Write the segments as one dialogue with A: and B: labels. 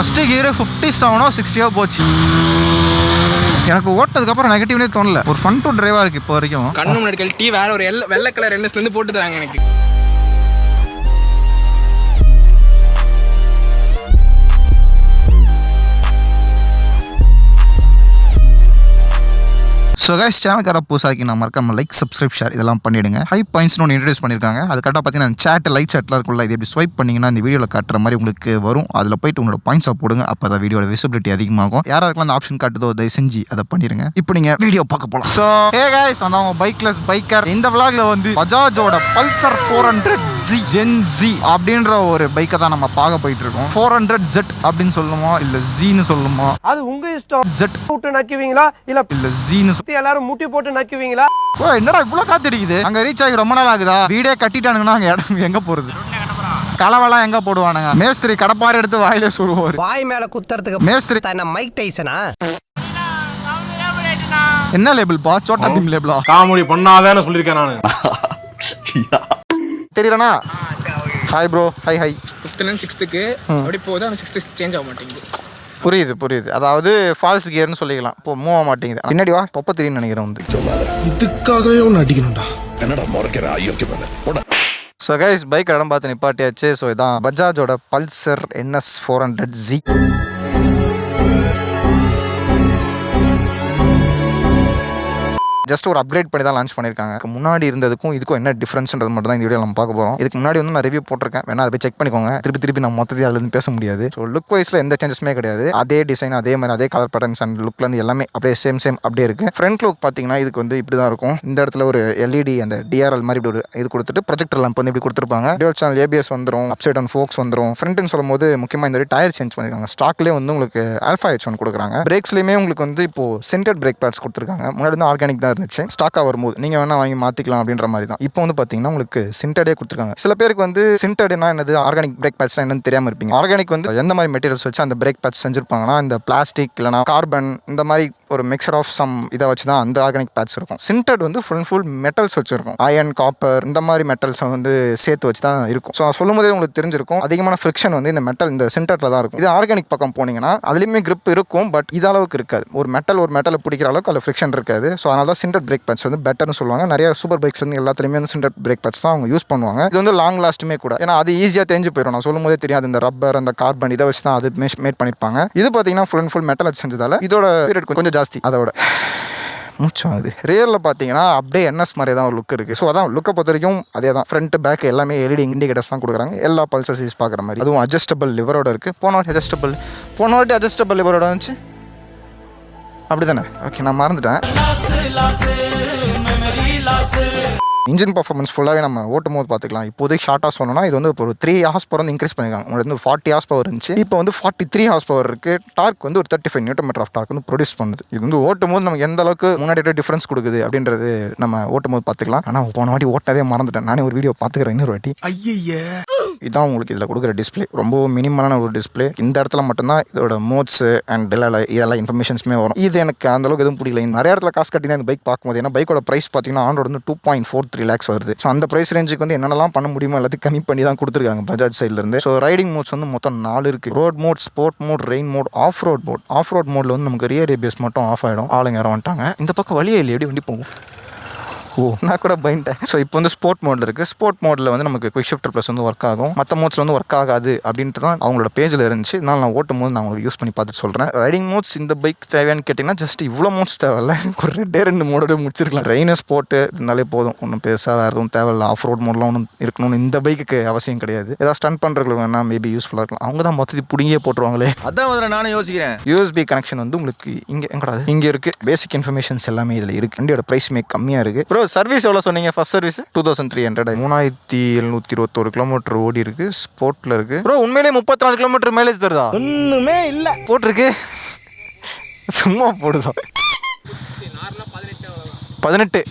A: First gear 57 60 போச்சு. எனக்கு ஓட்டதுக்கப்புறம் நெகட்டிவ்னே தோணல. ஒரு ஃபன் டு டிரைவாக இருக்குது இப்போ வரைக்கும்.
B: கண்ணு முன்னாடி கழட்டி வேற ஒரு வெள்ளை கலர் என்எஸ்லேருந்து போட்டு தராங்க எனக்கு.
A: ஸோ கைஸ், சேனல்கார புதுசாக்கி நான் மறக்காம லைக், சப்ஸ்கிரைப், ஷேர் இதெல்லாம் பண்ணிவிடுங்க. ஹை பாயிண்ட்ஸ்னு ஒன்று இன்ட்ரடியூஸ் பண்ணியிருக்காங்க. அது கரெக்டாக பார்த்தீங்கன்னா சேட் லைட் சேட்லாம் இருக்குள்ள, இது எப்படி ஸ்வைப் பண்ணிங்கன்னா இந்த வீடியோவில் காட்டுற மாதிரி உங்களுக்கு வரும். அதில் போய்ட்டு உங்களோட பாயிண்ட்ஸை போடுங்க. அப்போ தான் வீடியோட விசிபிலிட்டி அதிகமாகும். யாராருக்கெல்லாம் அந்த ஆப்ஷன் காட்டுதோ தயவு செஞ்சு அதை பண்ணிடுங்க. இப்போ நீங்கள் வீடியோ பார்க்க போகலாம். ஸோ ஹே கைஸ், அந்த அவங்க பைக்லெஸ் பைக்கர். இந்த விளாக்ல வந்து பஜாஜோட பல்சர் 400Z Gen Z அப்படின்ற ஒரு பைக்கை தான் நம்ம பார்க்க போயிட்டு இருக்கோம். 400Z அப்படின்னு சொல்லுமா இல்லை ஜீன்னு சொல்லுமா,
C: அது உங்க இஷ்டம்.
A: Z
C: போட்டு நக்குவீங்களா இல்ல
A: ஜீன்னு
C: எல்லாரும் முட்டி போட்டு நக்குவீங்களா?
A: ஓ, என்னடா இவ்வளோ காத்தடிக்குது. அங்கே ரீச் ஆகி ரொம்ப நாள் ஆகுதா? வீடே கட்டிட்டானுங்கன்னா அங்கே இடம் எங்கே போகிறது? கலவெல்லாம் எங்க போடுவானுங்க? மேஸ்திரி கடப்பாறை எடுத்து வாயிலே சொல்லுவார்.
C: வாய் மேல குத்துறதுக்கு
A: மேஸ்திரி
C: என்ன மைக் டைசனா?
A: என்ன லேபிள் பா? சோட்டா பீம் லேபிளா?
D: காமெடி பண்ணாதேன்னு சொல்லியிருக்கேன் நான்.
A: தெரியலண்ணா. Hi bro. Hi hi.
B: 5th 6th அப்படி போகுது. அந்த 6th சேஞ்ச் ஆக மாட்டேங்குது.
A: புரியுது. அதாவது ஃபால்ஸ் கியர்னு சொல்லிக்கலாம். இப்போ மூவ் ஆக மாட்டேங்குது. பின்னாடி வா, தொப்ப தெரியும்னு நினைக்கிறேன் வந்து.
E: இதுக்காகவே ஒன்று அடிக்கணும்டா.
F: என்னடா முறைக்கிற ஐயோக்கு.
A: ஸோ கைஸ், பைக் இடம் பார்த்து நிப்பாட்டியாச்சு. ஸோ இதான் பஜாஜோட பல்சர் NS 400Z. ஜஸ்ட் ஒரு அப்கிரேட் பண்ணி தான் லான்ச் பண்ணியிருக்காங்க. முன்னாடி இருந்ததுக்கும் இதுக்கும் என்ன டிஃப்ரென்ஸ்ன்றது மட்டும் தான் இந்த வீடியோ நம்ம பார்க்க போகிறோம். இதுக்கு முன்னாடி வந்து நான் ரிவ்யூ போட்டிருக்கேன், வேணா அதை போய் செக் பண்ணிக்கோங்க. திருப்பி நம்ம மொத்தத்தையும் அதுலேருந்து பேச முடியாது. ஸோ லுக் வைஸில் எந்த சேஞ்சஸுமே கிடையாது. அதே டிசைன், அதே மாதிரி அதே கலர் பேட்டர்ன்ஸ் அண்ட் லுக்லேருந்து எல்லாமே அப்படியே சேம் அப்படியே இருக்குது. ஃப்ரண்ட் லுக் பார்த்தீங்கன்னா இதுக்கு வந்து இப்படி தான் இருக்கும். இந்த இடத்துல ஒரு LED அந்த DRL மாதிரி இப்படி ஒரு இது கொடுத்துட்டு ப்ரொஜெக்டர் லேம்ப் வந்து இப்படி கொடுத்துருப்பாங்க. டியூவல் சேனல் ABS வந்துடும், அப்சைட் அண்ட் ஃபோக்ஸ் வந்துடும். ஃப்ரண்ட்னு சொல்லும் போது முக்கியமாக இந்த டயர் சேஞ்ச் பண்ணியிருக்காங்க. ஸ்டாக்லேயே வந்து உங்களுக்கு ஆல்ஃபா H1 கொடுக்குறாங்க. பிரேக்ஸ்லேயுமே உங்களுக்கு வந்து இப்போ சென்டர்ட் பிரேக் பேட்ஸ் கொடுத்துருக்காங்க. முன்னாடி வந்து ஆர்கானிக் தான் இருந்துச்சு. ஸ்டாக்காக வரும்போது நீங்கள் வேணா வாங்கி மாற்றிக்கலாம் அப்படின்ற மாதிரி தான். இப்போ வந்து பார்த்தீங்கன்னா உங்களுக்கு சிண்டடே கொடுத்துருக்காங்க. சில பேருக்கு வந்து சிண்டட்னா என்னது, ஆர்கானிக் பிரேக் பேட்ஸ்னா என்னன்னு தெரியாமல் இருப்பீங்க. ஆர்கானிக் வந்து எந்த மாதிரி மெட்டீரியல்ஸ் வச்சு அந்த பிரேக் பேட்ஸ் செஞ்சிருப்பாங்கன்னா, இந்த பிளாஸ்டிக் இல்லைனா கார்பன் இந்த மாதிரி ஒரு மிக்சர் ஆஃப் சம் இதை வச்சு தான் அந்த ஆர்கானிக் பேட்ஸ் இருக்கும். சிண்டட் வந்து ஃபுல் மெட்டல்ஸ் வச்சிருக்கும். அயன், காப்பர் இந்த மாதிரி மெட்டல்ஸை வந்து சேர்த்து வச்சு தான் இருக்கும். ஸோ சொல்லும் போதே உங்களுக்கு தெரிஞ்சிருக்கும், அதிகமான ஃப்ரிக்ஷன் வந்து இந்த மெட்டல் இந்த சிண்டட்ல தான் இருக்கும். இது ஆர்கானிக் பக்கம் போனீங்கன்னா அதுலேயுமே கிரிப் இருக்கும், பட் இது அளவுக்கு இருக்காது. ஒரு மெட்டலை பிடிக்கிற அளவுக்கு அதில் ஃப்ரிக்ஷன் இருக்காது. ஸோ அதனால தான் சிண்டட் பிரேக் பேட்ஸ் வந்து பெட்டர்னு சொல்லுவாங்க. நிறைய சூப்பர் பைக்ஸ் வந்து எல்லாத்துலேயுமே வந்து சிண்டட் பிரேக் பேட்ஸ் தான் அவங்க யூஸ் பண்ணுவாங்க. இது வந்து லாங் லாஸ்ட்டுமே கூட, ஏன்னா அது ஈஸியாக தெரிஞ்சு போயிடும். நான் சொல்லும் போதே தெரியாது, இந்த ரப்பர் அந்த கார்பன் இதை வச்சு தான் அது மேட் பண்ணியிருப்பாங்க. இது பார்த்தீங்கன்னா ஃபுல் மெட்டல் வச்சு செஞ்சதால இதோட பீரியட் கொஞ்சம் ஜாஸ்தி. அதோட மூச்சம் அது ரியரில் பார்த்தீங்கன்னா அப்படியே NS மாதிரி தான் ஒரு லுக் இருக்குது. ஸோ அதான் லுக்கை பொறுத்த வரைக்கும் அதே தான். ஃப்ரண்ட் பேக் எல்லாமே LED இண்டிகேட்டர்ஸ் தான் கொடுக்குறாங்க. எல்லா பல்சர் சீரிஸ் பார்க்குற மாதிரி. அதுவும் அட்ஜஸ்டபிள் லிவரோட இருக்குது. போன வாட்டி அட்ஜஸ்டபிள் லிவரோட இருந்துச்சு அப்படி தானே? ஓகே, நான் மறந்துட்டேன். இன்ஜின் பர்ஃபார்மன்ஸ் ஃபுல்லாகவே நம்ம ஓட்டும் போது பார்த்துக்கலாம். இப்போதைக்கு ஷார்ட்டாக சொன்னோம்னா இது வந்து ஒரு 3 HP வந்து இன்க்ரீஸ் பண்ணியிருக்காங்க. உங்களுக்கு வந்து 40 HP இருந்துச்சு, இப்போ வந்து 43 HP இருக்குது. டார்க் வந்து ஒரு 35 Nm ஆஃப் டார்க் வந்து ப்ரொடியூஸ் பண்ணுது. இது வந்து ஓட்டும் போது நமக்கு எந்த அளவுக்கு முன்னாடி டிஃப்ரென்ஸ் கொடுக்குது அப்படின்றது நம்ம ஓட்டும் போது பார்த்துக்கலாம். ஆனால் போன வாட்டி ஓட்டதே மறந்துட்டேன். நானே ஒரு வீடியோ பார்த்துக்கிறேன் இன்னொரு வாட்டி. இதுதான் உங்களுக்கு இதில் கொடுக்குற டிஸ்பிளே. ரொம்ப மினிமலான ஒரு டிஸ்பிளே. இந்த இடத்துல மட்டும்தான் இதோட மோட்ஸ் அண்ட் இதெல்லாம் இன்ஃபர்மேஷன்ஸுமே வரும். இது எனக்கு அந்தளவுக்கு எதுவும் பிடிக்கல. நிறைய இடத்துல காசு கட்டி தான் இந்த பைக் பார்க்கும்போது, ஏன்னா பைக்கோட ப்ரைஸ் பார்த்தீங்கன்னா ஆன் ரோடு வந்து 2.43 lakhs வருது. ஸோ அந்த ப்ரைஸ் ரேஞ்சுக்கு வந்து என்னென்னலாம் பண்ண முடியுமோ எல்லாத்தையும் கம்மி பண்ணி தான் கொடுத்துருக்காங்க பஜாஜ் சைட்லேருந்து. ஸோ ரைடிங் மோட்ஸ் வந்து மொத்தம் 4 இருக்குது. Road mode, sport mode, rain mode, off road mode. Off road மோடில் வந்து நமக்கு ரியர் ABS மட்டும் ஆஃப் ஆகிடும். ஆளுங்க யாரும் வந்துட்டாங்க. இந்த பக்கம் வழியே இல்லை, எப்படி வண்டி போகும்? ஓ, நான் கூட பயன்ட்டேன். ஸோ இப்போ வந்து ஸ்போர்ட் மோடில் இருக்குது. ஸ்போர்ட் மோடில் வந்து நமக்கு குயிக் ஷிஃப்டர் ப்ளஸ் வந்து ஒர்க் ஆகும். மற்ற மோட்ஸில் வந்து ஒர்க் ஆகாது அப்படின்ட்டு தான் அவங்களோட பேஜில் இருந்துச்சு. அதனால் நான் ஓட்டும் போது நான் உங்களுக்கு யூஸ் பண்ணி பார்த்துட்டு சொல்கிறேன். ரைடிங் மோட்ஸ் இந்த பைக் தேவையான்னு கேட்டிங்கன்னா ஜஸ்ட் இவ்வளோ மோட்ஸ் தேவையில்ல. ஒரு 2 மோடோட முடிச்சிருக்கலாம். ரெயினஸ் போட்டு இருந்தாலே போதும், ஒன்றும் பெருசாக வேறு எதுவும் தேவையில்லை. ஆஃப் ரோட் மோட்லாம் ஒன்றும் இருக்கணும்னு இந்த பைக்கு அவசியம் கிடையாது. ஏதாவது ஸ்டன் பண்ணுறவங்களுக்கு வேணால் மேபி யூஸ்ஃபுல்லாக இருக்கலாம். அவங்க தான் மொத்தத்தை பிடிங்கே போட்டுருவாங்களே.
E: அதான் நானும் யோசிக்கிறேன்.
A: USB கனெக்ஷன் வந்து உங்களுக்கு இங்கே இருக்குது. பேசிக் இன்ஃபர்மேஷன்ஸ் எல்லாமே இதில் இருக்குது. வண்டியோட ப்ரைஸுமே கம்மியாக இருக்குது. ப்ரோ, சர்வீஸ் எவ்வளோ சொன்னீங்க? ஃபர்ஸ்ட் சர்வீஸ் 2300, 3721 கிலோமீட்டர் ஓடி இருக்கு. ஸ்போர்ட்ல இருக்கு. ப்ரோ, உண்மையிலே 34 கிலோமீட்டர் மைலேஜ் தருதா?
C: ஒண்ணுமே இல்ல
A: போட்டிருக்கு, சும்மா போடுதா? 18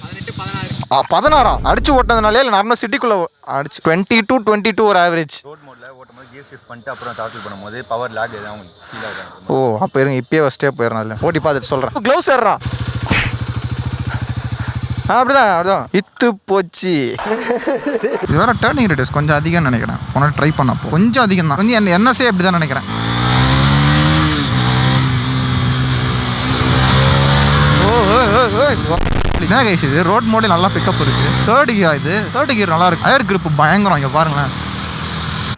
A: 16 அடிச்சு ஓட்டினதுனாலே இல்லை நார்மல் சிட்டிக்குள்ள அடிச்சு 22 ஒரு ஆவரேஜ்.
G: ரோட் மோட்ல ஓட்டும்போது கியர் ஷிஃப்ட் பண்ணிட்டு அப்புறம் த்ராட்டில் பண்ணும்போது பவர் லாக் எதாவது ஃபீல் ஆகும்.
A: ஓ, அப்போ இருங்க, இப்பயே ஃபஸ்ட்டே போயிடறாங்க. ஓட்டி பார்த்துட்டு சொல்கிறேன். க்ளவுஸ் ஏறா அப்படிதான் இத்து போச்சு. இது வேற டேர்னிங் ரேடியஸ் கொஞ்சம் அதிகம் நினைக்கிறேன். போனால் ட்ரை பண்ணப்போ கொஞ்சம் அதிகம் தான். கொஞ்சம் NSA அப்படி தான் நினைக்கிறேன். என்ன கைஸ் இது ரோட் மோடே நல்லா பிக்கப் இருக்கு. தேர்ட் கியர் நல்லா இருக்கு. டயர் grip பயங்கரம். இங்க பாருங்களேன்,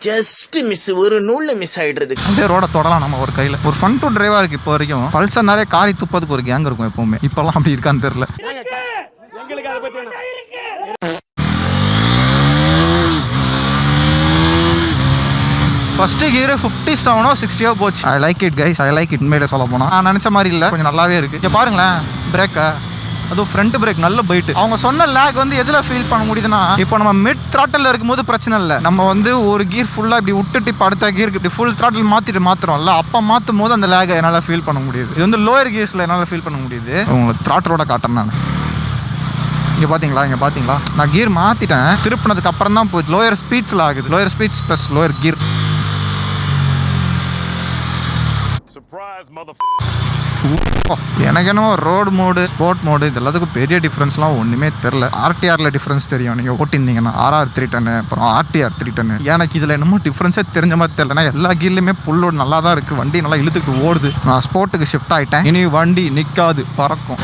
C: ஜஸ்ட் மிஸ், ஒரு நூல்ல மிஸ் ஆயிடுறது.
A: அப்படியே ரோட தொடலாம் நம்ம ஒரு கையில. ஒரு ஃபன் டு டிரைவா இருக்கு. இப்போ வரைக்கும் பல்சர் நிறைய காரி துப்பதுக்கு ஒரு கேங் இருக்கும் எப்பவுமே. இப்பெல்லாம் அப்படி இருக்கான்னு தெரியல. ஃபர்ஸ்ட் கியர் 57 60 போச்சு. I like it guys, I like it. உண்மையில சொல்ல போனா நான் நினைச்ச மாதிரி இல்ல, கொஞ்சம் நல்லாவே இருக்கு. இங்க பாருங்களேன், பிரேக்கை அதுவும் ஃப்ரண்ட் பிரேக் நல்ல பைட்டு. அவங்க சொன்ன லேக் வந்து எதில் ஃபீல் பண்ண முடியுதுன்னா, இப்போ நம்ம மிட் த்ராட்டில் இருக்கும்போது பிரச்சனை இல்லை. நம்ம வந்து ஒரு கியர் ஃபுல்லாக இப்படி விட்டுட்டு இப்போ அடுத்த கியருக்கு இப்படி ஃபுல் த்ராட்டில் மாற்றுறோம்ல, அப்போ மாற்றும் போது அந்த லேகை என்னால் ஃபீல் பண்ண முடியுது. இது வந்து லோயர் கியர்ஸில் என்னால் ஃபீல் பண்ண முடியுது. உங்களுக்கு த்ராட்டலோட காட்டுறேன் நான். இங்கே பார்த்தீங்களா நான் கியர் மாற்றிட்டேன். திருப்பினதுக்கு அப்புறம் தான் போச்சு. லோயர் ஸ்பீட்ஸில் ஆகுது. Lower speeds plus lower gear. எனக்கு என்னவோ ரோடு மோடு ஸ்போர்ட் மோடு இது எல்லாத்துக்கும் பெரிய டிஃப்ரென்ஸ்லாம் ஒன்றுமே தெரில. ஆர்டிஆரில் டிஃப்ரென்ஸ் தெரியும். நீங்கள் ஓட்டியிருந்தீங்கன்னா RR 310 அப்புறம் RTR 310. எனக்கு இதில் என்னமோ டிஃப்ரென்ஸே தெரிஞ்ச மாதிரி தெரியலனா எல்லா கீர்லையுமே புல்லோடு நல்லா தான் இருக்குது. வண்டி நல்லா இழுத்துக்கிட்டு ஓடுது. நான் ஸ்போர்ட்டுக்கு ஷிஃப்ட் ஆகிட்டேன். இனி வண்டி நிற்காது, பறக்கும்.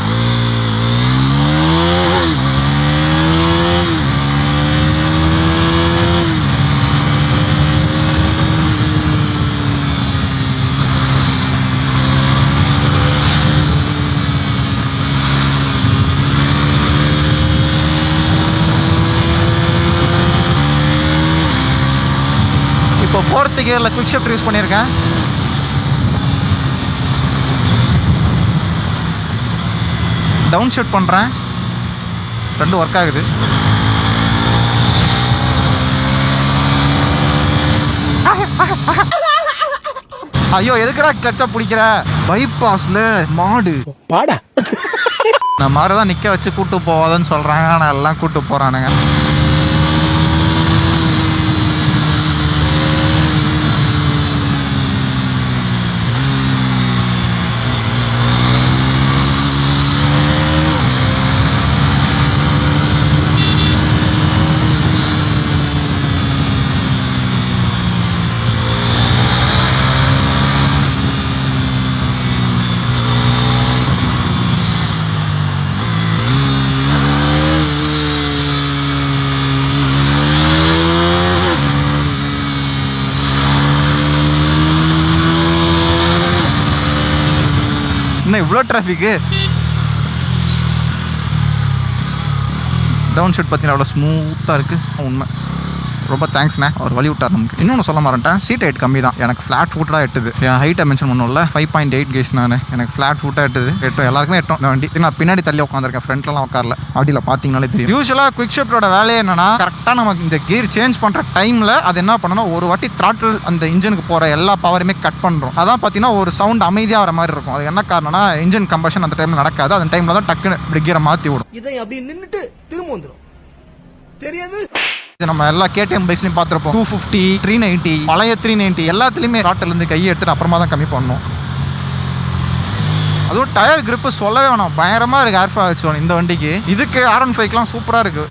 A: இப்போ 4th கியரில் குவிக் ஷிஃப்ட் யூஸ் பண்ணியிருக்கேன். டவுன் ஷிஃப்ட் பண்ணுறேன். ரெண்டும் ஒர்க் ஆகுது. ஐயோ எதுக்குறா கிளச்சா பிடிக்கிற? பைபாஸில் மாடு
C: பாடா
A: நான் மாடு தான் நிற்க வச்சு கூட்டு போவாதன்னு சொல்கிறாங்க. ஆனால் எல்லாம் கூட்டு போகிறானுங்க. என்ன இவ்வளோ டிராஃபிக்கு? டவுன் ஷீட் பார்த்தீங்கன்னா அவ்வளோ ஸ்மூத்தாக இருக்குது. உண்மை, ரொம்ப தேங்க்ஸ்ண்ணே. அவர் வழி விட்டார் நமக்கு. இன்னொன்று சொல்ல மாட்டேன், சீட் ஹைட் கம்மி தான். எனக்கு ஃப்ளாட் ஃபுட்டாக எட்டுது. என் ஹைட்டை மென்ஷன் பண்ணல, 5.8 கேஸ். நான் எனக்கு ஃப்ளாட் ஃபுட்டாக எட்டும். எல்லாருக்குமே எட்டும் இந்த வண்டி. நான் பின்னாடி தள்ளி உட்காந்துருக்கேன், ஃப்ரண்ட்லாம் உட்காரல. அப்படியில் பார்த்தீங்கனாலே தெரியும். யூஸ்வலாக குவிக் ஷிஃப்ட்டோட வேலையை என்னன்னா, கரெக்டாக நமக்கு இந்த கியர் சேஞ்ச் பண்ணுற டைமில் அது என்ன பண்ணணும், ஒரு வாட்டி த்ராட்டில் அந்த இன்ஜினுக்கு போகிற எல்லா பவருமே கட் பண்ணுறோம். அதான் பார்த்தீங்கன்னா ஒரு சவுண்ட் அமைதியாக வர மாதிரி இருக்கும். அது என்ன காரணம்னா, இன்ஜின் கம்பஷன் அந்த டைமில் நடக்காது. அந்த டைமில் தான் டக்குன்னு இப்படி கியரை மாற்றி விடும்.
C: இதை அப்படி நின்னுட்டு திரும்ப வந்துடும். தெரியாது.
A: நம்ம எல்லா KTM பைக்ஸ்லையும் பார்த்துருப்போம். 250, 390, பழைய 390 எல்லாத்துலேயுமே ராட்டிலேருந்து கையை எடுத்துட்டு அப்புறமா தான் கம்மி பண்ணணும். அதுவும் டயர் கிரிப்பு சொல்லவே வேணாம், பயங்கரமாக இருக்குது. ஏர்ஃபா வச்சோம் இந்த வண்டிக்கு. இதுக்கு R15லாம் சூப்பராக இருக்குது.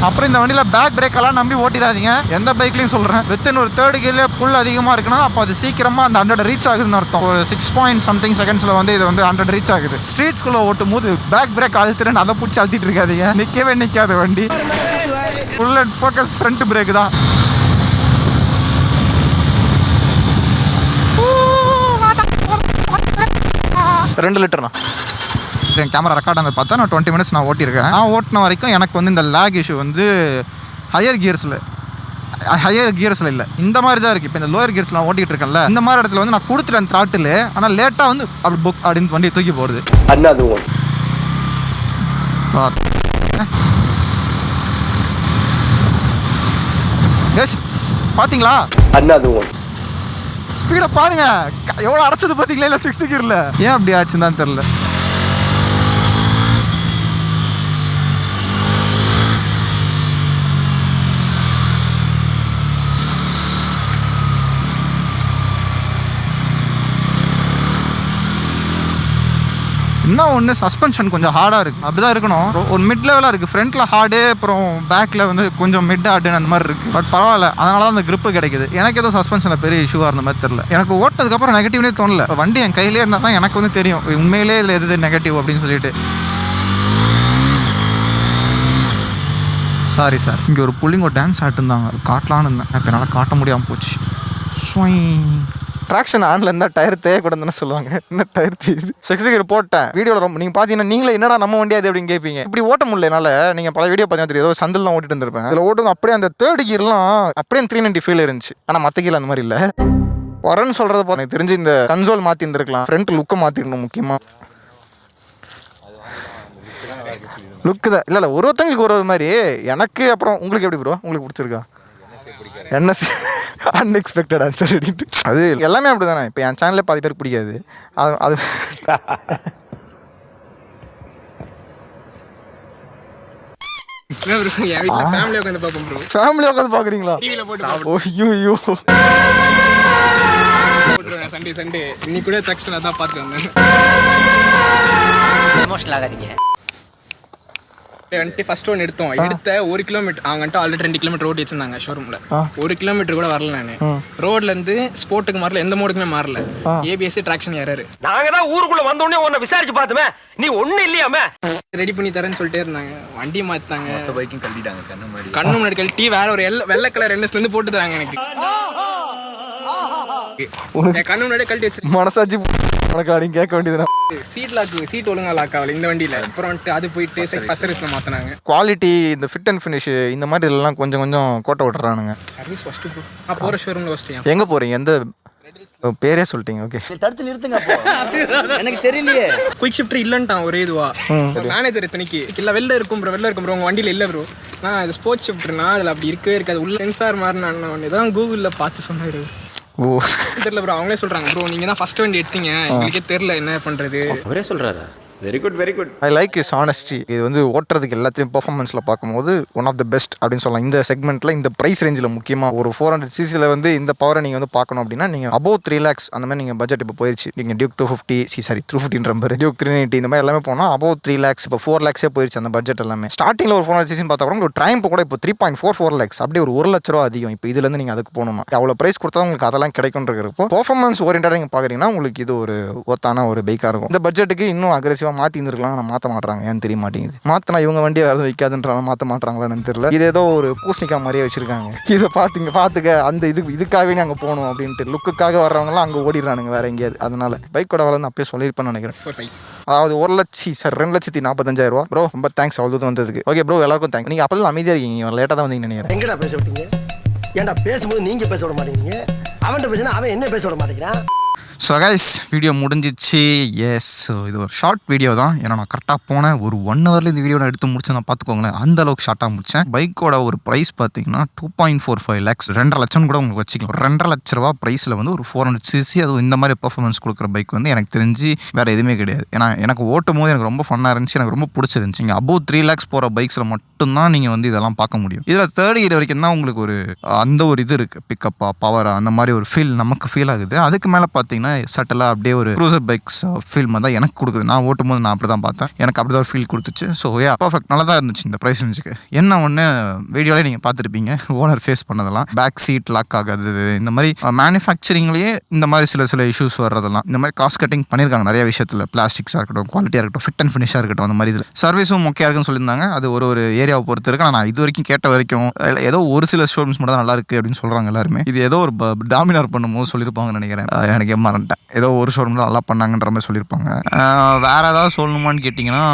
A: அப்புறம் இந்த வண்டியில் பேக் பிரேக்கெல்லாம் நம்பி ஓட்டிடாதீங்க. எந்த பைக்லையும் சொல்கிறேன். வித்தின் ஒரு 3rd கியர்லேயே புல் அதிகமாக இருக்குன்னா அப்போ அது சீக்கிரமாக அந்த 100 ரீச் ஆகுதுன்னு அர்த்தம். ஒரு 6.something செகண்ட்ஸில் வந்து இது வந்து 100 ரீச் ஆகுது. ஸ்ட்ரீட்ஸ்குள்ளே ஓட்டும் போது பேக் பிரேக் அழுத்துறேன்னு அதை பிடிச்சி அழுத்திட்டு இருக்காதீங்க. நிற்கவே நிற்காது வண்டி. Full and focus front break தான். ரெண்டு லிட்டர்ண்ணா. என் கேமரா ரெக்கார்ட் வந்து பார்த்தா நான் 20 மினிட்ஸ் நான் ஓட்டியிருக்கேன். நான் ஓட்டின வரைக்கும் எனக்கு வந்து இந்த லேக் இஷ்யூ வந்து ஹையர் கியர்ஸில் இல்லை, இந்த மாதிரி தான் இருக்குது. இப்போ இந்த லோயர் கியர்ஸ் நான் ஓட்டிகிட்டு இருக்கேன்ல, இந்த மாதிரி இடத்துல வந்து நான் கொடுத்துட்டேன் த்ராட்டில். ஆனால் லேட்டாக வந்து அப்படி புக் அப்படின்னு வண்டியை தூக்கி போடுது. பார்த்தீங்களா ஸ்பீடை பாருங்க, எவ்வளோ அடைச்சது பார்த்தீங்களா? இல்லை 6th கியரில் ஏன் அப்படி ஆச்சுன்னு தான் தெரில. இன்னும் ஒன்று, சஸ்பென்ஷன் கொஞ்சம் ஹார்டாக இருக்குது. அப்படி தான் இருக்கணும். ஒரு மிட் லெவலாக இருக்குது. ஃப்ரண்ட்டில் ஹார்டு, அப்புறம் பேக்கில் வந்து கொஞ்சம் மிட் ஹார்டுன்னு அந்த மாதிரி இருக்குது. பட் பரவாயில்ல, அதனால தான் அந்த grip கிடைக்குது. எனக்கு எதுவும் சஸ்பென்ஷனில் பெரிய இஷ்யூவாக இருந்த மாதிரி தெரியல. எனக்கு ஓட்டினதுக்கப்புறம் நெகட்டிவ்னே தோணல. வண்டி என் கையிலே இருந்தால் தான் எனக்கு வந்து தெரியும் உண்மையிலே இதில் எது நெகட்டிவ் அப்படின்னு சொல்லிட்டு. சாரி சார், இங்கே ஒரு புள்ளிங்க ஒரு டான்ஸ் ஆட்டிருந்தாங்க, காட்டலான்னு இருந்தேன். இப்போ என்னால் காட்ட முடியாமல் போச்சு. ட்ராக்ஷன் ஆனில் இருந்தால் டயர் தேவைக்கூடாதுன்னு சொல்லுவாங்க. என்ன டயர் தெரியுது. செக்ஸுக்கு போட்டேன் வீடியோவில் ரொம்ப நீங்கள் பார்த்தீங்கன்னா நீங்களே என்னடா நம்ம வண்டி அது அப்படின்னு கேட்பீங்க. இப்படி ஓட்ட முடியல என்னால். நீங்கள் பல வீடியோ பார்த்தீங்கன்னா தெரியும், ஏதோ சந்தில் தான் ஓட்டிட்டு இருந்திருப்பேன். அதில் ஓட்டுங்க அப்படியே அந்த தேர்ட் கியர்லாம் அப்படியே 390 ஃபீல் இருந்துச்சு. ஆனால் மற்ற கீழே அந்த மாதிரி இல்லை. வரேன்னு சொல்கிறத போது எனக்கு தெரிஞ்சு இந்த கன்சோல் மாற்றி இருந்திருக்கலாம், ஃப்ரண்ட் லுக்கை மாற்றிருக்கணும் முக்கியமாக. லுக்கு தான் இல்லை ஒருத்தங்களுக்கு ஒரு மாதிரி. எனக்கு அப்புறம் உங்களுக்கு எப்படி ப்ரோ, உங்களுக்கு பிடிச்சிருக்கா? என்எஸ் அன்எக்ஸ்பெக்டட் ஆன்சர் அப்படின்ட்டு. அது எல்லாமே அப்படி தானே. இப்போ என் சேனலில் பாதி பேருக்கு பிடிக்காது. அது
B: ஃபேமிலியாக உட்காந்து பார்ப்போம் ப்ரோ.
A: ஃபேமிலியாக உட்காந்து பார்க்குறீங்களா?
B: டிவியில் போட்டு
A: ஐயோ
B: போட்டுருவேன் சண்டே இன்னைக்கு கூட செக்ஷன் அதான் பார்த்துட்டு வந்தேன்.
H: எமோஷனல் ஆகாதீங்க.
B: வந்துட்டு ஃபர்ஸ்ட் ஒன்று எடுத்த 1 கிலோமீட்டர் அவங்கள்ட்ட ஆல்ரெடி 2 கிலோமீட்டர் ரோடு வச்சிருந்தாங்க ஷோரூமில். 1 கிலோமீட்டர் கூட வரல. நான் ரோட்லேருந்து ஸ்போர்ட்டுக்கு மாறல, எந்த மோடுக்குமே மாறல. ஏபிஎஸ் ட்ராக்ஷன் ஏறாரு.
H: நாங்க தான் ஊருக்குள்ள வந்த உடனே உன்னை விசாரிச்சு பார்த்துமே, நீ ஒண்ணு இல்லையாமே.
B: ரெடி பண்ணி தரேன்னு சொல்லிட்டே இருந்தாங்க. வண்டி மாத்தாங்க,
G: மொத்த பைக்கும் கழட்டிட்டாங்க.
B: கண்ணு முன்னாடி கழட்டி வேற ஒரு வெள்ளை கலர் என்எஸ்லேருந்து போட்டு தராங்க எனக்கு. என் கண்ணு முன்னாடி கழட்டி வச்சு
A: மனசாட்சி உனக்கு அப்படின்னு கேட்க வேண்டியது.
B: சீட் ஒழுங்கா லாக் ஆகல இந்த வண்டியில். அப்புறம் வந்துட்டு அது போயிட்டு ஃபர்ஸ்ட் சர்வீஸில் மாற்றினாங்க.
A: குவாலிட்டி இந்த ஃபிட் அண்ட் ஃபினிஷ் இந்த மாதிரி இதெல்லாம் கொஞ்சம் கோட்டை விட்டுறானுங்க.
B: Service first bro. நான் போகிற ஷோரூமில் ஃபஸ்ட்டு.
A: எங்கே போகிறீங்க? எந்த பேரே சொல்லிட்டீங்க. ஓகே
C: தடுத்து நிறுத்துங்க. எனக்கு தெரியலையே.
B: குயிக் ஷிஃப்டர் இல்லைன்ட்டான் ஒரே இதுவா. மேனேஜர் இத்தனைக்கு இல்லை வெளில இருக்கும் ப்ரோ உங்கள் வண்டியில் இல்லை ப்ரோ. நான் அது ஸ்போர்ட்ஸ் ஷிஃப்ட்னா அதில் அப்படி இருக்கவே இருக்காது. உள்ள சென்சார் மாதிரி நான் இதான் கூகுளில் பார்த்து சொன்னார்.
A: ஓ
B: தெரியல ப்ரோ. அவங்களே சொல்கிறாங்க ப்ரோ நீங்கள் தான் ஃபஸ்ட் வண்டி எடுத்தீங்க, எங்களுக்கே தெரில என்ன பண்ணுறது.
G: அவரே சொல்றாரா? Very good very good.
A: I like is honesty. இது வந்து ஓட்டுறதுக்கு எல்லாத்தையும் பெர்ஃபார்மன்ஸில் பார்க்கும்போது ஒன் ஆஃப் த பெஸ்ட் அப்படின்னு சொல்லலாம். இந்த செக்மெண்ட்டில் இந்த ப்ரைஸ் ரேஞ்சில் முக்கியமாக ஒரு 400cc வந்து இந்த பவரை நீங்கள் வந்து பார்க்கணும் அப்படின்னா நீங்கள் above 3 lakhs அந்த மாதிரி நீங்கள் பட்ஜெட் இப்போ போயிடுச்சு. நீங்கள் டியூக் 350 நம்பர் டியூக் 390 இந்த மாதிரி எல்லாமே போனால் above 3 lakhs இப்போ 4 lakhs போயிடுச்சு அந்த பட்ஜெட் எல்லாமே. ஸ்டார்டிங்கில் ஒரு 400cc பார்த்தா கூட ஒரு ட்ரைம்ப் கூட இப்போ 3.44 lakhs அப்படியே ஒரு 1 லட்ச ரூபா அதிகம். இப்போ இதுலேருந்து நீங்கள் அதுக்கு போகணுமா? அவ்வளோ ப்ரைஸ் கொடுத்தா உங்களுக்கு அதெல்லாம் கிடைக்கும்ன்றப்போ பெர்ஃபார்மன்ஸ் ஓரியன்டாக நீங்கள் பார்க்குறீங்கன்னா உங்களுக்கு இது ஒரு ஒத்தான ஒரு பைக்காக இருக்கும். இந்த பட்ஜெட்டுக்கு இன்னும் அக்ரெசிவாக மாற்றி இருந்திருக்கலாம். நான் மாற்ற மாட்டாங்க, ஏன்னு தெரிய மாட்டேங்குது. மாற்றினா இவங்க வண்டியை வேறு வைக்காதுன்றாங்க, மாற்ற மாட்டாங்களான்னு தெரியல. இது ஏதோ ஒரு பூசணிக்கா மாதிரியே வச்சிருக்காங்க. இதை பார்த்துக்க அந்த இதுக்காகவே அங்கே போகணும் அப்படின்ட்டு லுக்குக்காக வர்றவங்கலாம் அங்கே ஓடிடுறானுங்க வேற எங்கேயாவது. அதனால பைக்கோட வந்து அப்பயே சொல்லியிருப்பேன்னு நினைக்கிறேன். அதாவது 2,45,000 ரூபா. ப்ரோ ரொம்ப தேங்க்ஸ் அவ்வளோ தூரம் வந்ததுக்கு. ஓகே ப்ரோ, எல்லாருக்கும் தேங்க்ஸ். நீங்கள் அப்போதான் அமைதியாக இருக்கீங்க, லேட்டாக தான் வந்தீங்கன்னு நினைக்கிறேன்.
I: எங்கடா பேச விட்டீங்க? ஏன்டா பேசும்போது நீங்க பேச விட மாட்டேங்கிறீங்க, அவன்கிட்ட பேசினா அவன் என்ன பேச விட மாட்டேங்கிறான்.
A: ஸோ கைஸ் வீடியோ முடிஞ்சிச்சு. எஸ், ஸோ இது ஒரு ஷார்ட் வீடியோ தான். ஏன்னா நான் கரெக்டாக போனேன் ஒரு 1 hourல இந்த வீடியோ நான் எடுத்து முடிச்சேன். நான் பார்த்துக்கோங்களேன், அந்த அளவுக்கு ஷார்ட்டாக முடிச்சேன். பைக்கோட ஒரு ப்ரைஸ் பார்த்தீங்கன்னா 2.45 lakhs, 2.5 லட்சம் கூட உங்களுக்கு வச்சுக்கலாம். 2.5 லட்ச ரூபா ப்ரைஸில் வந்து ஒரு 400cc அதுவும் இந்த மாதிரி பெர்ஃபார்மன்ஸ் கொடுக்குற பைக் வந்து எனக்கு தெரிஞ்சு வேறு எதுவுமே கிடையாது. ஏன்னா எனக்கு ஓட்டும் போது எனக்கு ரொம்ப ஃபன்னாக இருந்துச்சு, எனக்கு ரொம்ப பிடிச்சிருந்துச்சு. இங்கே above 3 lakhs போகிற பைக்ஸில் மட்டும்தான் நீங்கள் வந்து இதெல்லாம் பார்க்க முடியும். இதில் தேர்ட் இயர் வரைக்கும் தான் உங்களுக்கு ஒரு அந்த ஒரு இது இருக்குது, பிக்கப்பா பவரா அந்த மாதிரி ஒரு ஃபீல் நமக்கு ஃபீல் ஆகுது. அதுக்கு மேலே பார்த்தீங்கன்னா சட்டலாக அப்படியே ஒரு க்ரூசர் பைக்ஸ் ஃபீல் தான் எனக்கு கொடுக்குது. நான் ஓட்டும் போது நான் அப்படி தான் பார்த்தேன், எனக்கு அப்படி தான் ஒரு ஃபீல் கொடுத்துச்சு. ஸோ பர்ஃபெக்ட், நல்லா தான் இருந்துச்சு இந்த ப்ரைஸ் ரேஞ்சுக்கு. என்ன ஒன்று வீடியோலேயே நீங்கள் பார்த்துருப்பீங்க, ஓனர் ஃபேஸ் பண்ணதெல்லாம் பேக் சீட் லாக் ஆகாது, இந்த மாதிரி மேனுஃபேக்சரிங்லேயே இந்த மாதிரி சில இஷ்யூஸ் வர்றதெல்லாம் இந்த மாதிரி காஸ்ட் கட்டிங் பண்ணியிருக்காங்க நிறைய விஷயத்தில். பிளாஸ்டிக்ஸாக இருக்கட்டும், குவாலிட்டியாக இருக்கட்டும், ஃபிட் அண்ட் ஃபினிஷாக இருக்கட்டும், அந்த மாதிரி இதில் சர்வீஸும் முக்கியம் இருக்குன்னு சொல்லியிருந்தாங்க. அது ஒரு ஏரியாவை பொறுத்து இருக்கு. நான் இது வரைக்கும் கேட்ட வரைக்கும் ஏதோ ஒரு சில ஷோரூம்ஸ் மட்டும் தான் நல்லா இருக்குது அப்படின்னு சொல்கிறாங்க எல்லாருமே. இது ஏதோ ஒரு டாமினார் பண்ணும்போது சொல்லியிருப்பாங்கன்னு நினைக்கிறேன், எனக்கு மறந்துட்டேன். ஏதோ ஒரு ஷோரூமில் நல்லா பண்ணாங்கன்ற மாதிரி சொல்லியிருப்பாங்க. வேறு ஏதாவது சொல்லணுமான்னு கேட்டிங்கன்னா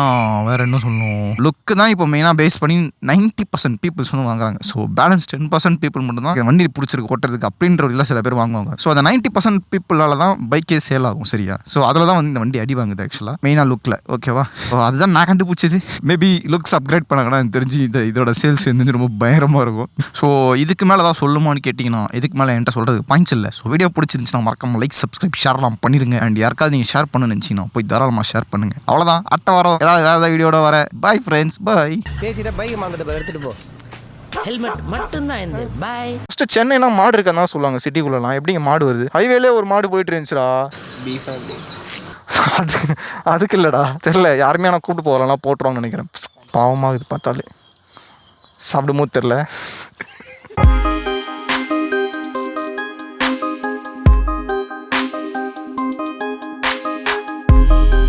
A: வேறு என்ன சொல்லணும், லுக்கு தான் இப்போ மெயினாக பேஸ் பண்ணி 90% பீப்புள்ஸ் வந்து வாங்குறாங்க. ஸோ பேலன்ஸ் 10% பீப்புள் மட்டும் தான் வண்டி பிடிச்சிருக்கு ஓட்டுறதுக்கு அப்படின்ற ஒரு சில பேர் வாங்குவாங்க. ஸோ அந்த 90% பீப்புளால் தான் பைக்கே சேல் ஆகும், சரியா? ஸோ அதில் தான் வந்து இந்த வண்டி அடி வாங்குது ஆக்சுவலாக, மெயினாக லுக்கில். ஓகேவா? ஸோ அதுதான் நான் கண்டுபிடிச்சது. மேபி லுக்ஸ் அப்கிரேட் பண்ணாங்கன்னா எனக்கு தெரிஞ்சு இதோட சேல்ஸ் வந்து ரொம்ப பயங்கரமாக இருக்கும். ஸோ இதுக்கு மேலே ஏதாவது சொல்லுமான்னு கேட்டிங்கன்னா இதுக்கு மேலே என்கிட்ட சொல்கிறதுக்கு பாயிண்ட்ஸ் இல்லை. ஸோ வீடியோ பிடிச்சிருந்துச்சுன்னா மறக்காம லைக், சப்ஸ்கிரைப், ஷேர்லாம் பண்ணிடுங்க. அண்ட் யாருக்காவது நீங்கள் ஷேர் பண்ணு நினச்சிங்கன்னா போய் தாராளமாக ஷேர் பண்ணுங்கள். அவ்வளோதான், அடுத்த வாரம் ஏதாவது வீடியோட வர. பாய் ஃப்ரெண்ட்ஸ், பாய்.
I: பேசிட்ட பைக் மாந்துட்டு எடுத்துட்டு போ.
H: ஹெல்மெட் மட்டும்தான் இந்த பை.
A: ஃபஸ்ட்டு சென்னைனா மாடு இருக்குன்னு தான் சொல்லுவாங்க, சிட்டிக்குள்ளலாம் எப்படிங்க மாடு வருது? ஹைவேலே ஒரு மாடு போயிட்டு இருந்துச்சுடா. அதுக்கு இல்லைடா, தெரில, யாருமே நான் கூப்பிட்டு போகலாம் போட்டுருவாங்கன்னு நினைக்கிறேன். பாவமாக இது பார்த்தாலே சாப்பிடும் போது தெரில.